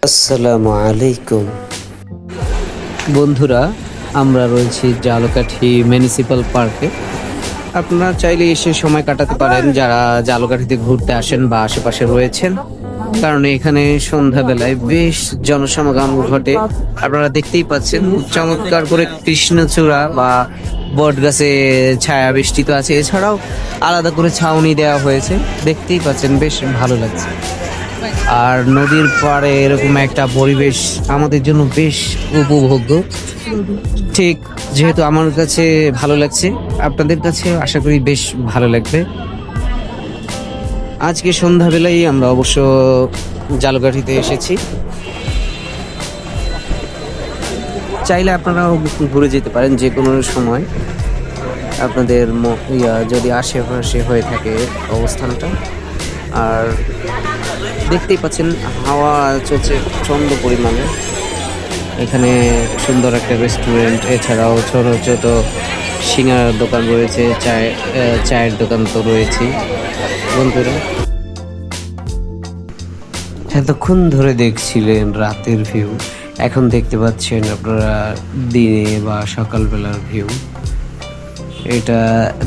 আসসালামু আলাইকুম বন্ধুরা, আমরা রয়েছি জালকাঠি মিউনিসিপ্যাল পার্কে। আপনারা চাইলে এসে সময় কাটাতে পারেন যারা জালকাঠিতে ঘুরতে আসেন বা আশেপাশে রয়েছেন, কারণ এখানে সন্ধ্যাবেলায় বেশ জনসমাগম ঘটে। আপনারা দেখতেই পাচ্ছেন চমৎকার করে কৃষ্ণচূড়া বা বট গাছে ছায়া বেষ্টিত আছে, এছাড়াও আলাদা করে ছাউনি দেওয়া হয়েছে। দেখতেই পাচ্ছেন বেশ ভালো লাগছে। আর নদীর পাড়ে এরকম একটা পরিবেশ আমাদের জন্য বেশ উপভোগ্য। ঠিক যেহেতু আমার কাছে ভালো লাগছে, আপনাদের কাছে আশা করি বেশ ভালো লাগবে। আজকে সন্ধ্যাবেলায় আমরা অবশ্য জালকাঠিতে এসেছি। চাইলে আপনারাও ঘুরে যেতে পারেন যে কোনো সময়, আপনাদের যদি আশেপাশে হয়ে থাকে অবস্থানটা। আর দেখতেই পাচ্ছেন হাওয়া চলছে প্রচন্ড পরিমাণে। এখানে সুন্দর একটা রেস্টুরেন্ট, এছাড়াও ছোট ছোট সিঙ্গারার দোকান রয়েছে, চায়ের দোকান তো রয়েছে। বন্ধুরা, এতক্ষণ ধরে দেখছিলেন রাতের ভিউ, এখন দেখতে পাচ্ছেন আপনারা দিনে বা সকালবেলার ভিউ। এটা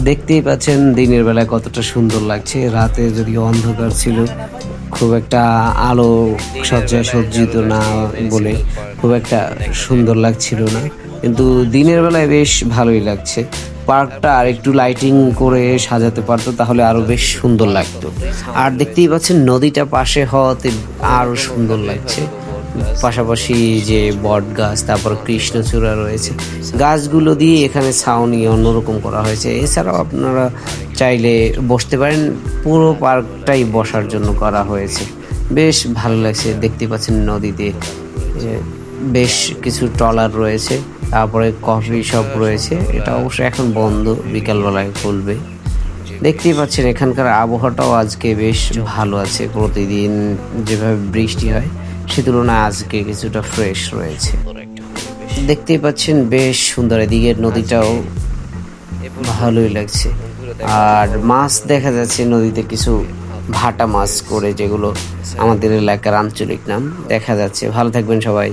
দেখতেই পাচ্ছেন দিনের বেলায় কতটা সুন্দর লাগছে। রাতে যদি অন্ধকার ছিল, খুব একটা আলো সজ্জায় সজ্জিত না বলে খুব একটা সুন্দর লাগছিল না, কিন্তু দিনের বেলায় বেশ ভালোই লাগছে। পার্কটা আর একটু লাইটিং করে সাজাতে পারতো তাহলে আরো বেশ সুন্দর লাগতো। আর দেখতেই পাচ্ছেন নদীটা পাশে হওয়াতে আরো সুন্দর লাগছে। পাশাপাশি যে বট গাছ, তারপর কৃষ্ণচূড়া রয়েছে, গাছগুলো দিয়ে এখানে ছাউনি অন্যরকম করা হয়েছে। এছাড়াও আপনারা চাইলে বসতে পারেন, পুরো পার্কটাই বসার জন্য করা হয়েছে। বেশ ভালো লাগছে। দেখতে পাচ্ছেন নদীতে বেশ কিছু ট্রলার রয়েছে, তারপরে কফি শপ রয়েছে। এটা অবশ্য এখন বন্ধ, বিকালবেলায় খুলবে। দেখতেই পাচ্ছেন এখানকার আবহাওয়াটাও আজকে বেশ ভালো আছে। প্রতিদিন যেভাবে বৃষ্টি হয় সে তুলনায় আজকে কিছুটা ফ্রেশ রয়েছে। দেখতেই পাচ্ছেন বেশ সুন্দর, এদিকে নদীটাও ভালোই লাগছে। আর মাছ দেখা যাচ্ছে নদীতে, কিছু ভাটা মাছ করে, যেগুলো আমাদের এলাকার আঞ্চলিক নাম দেখা যাচ্ছে। ভালো থাকবেন সবাই।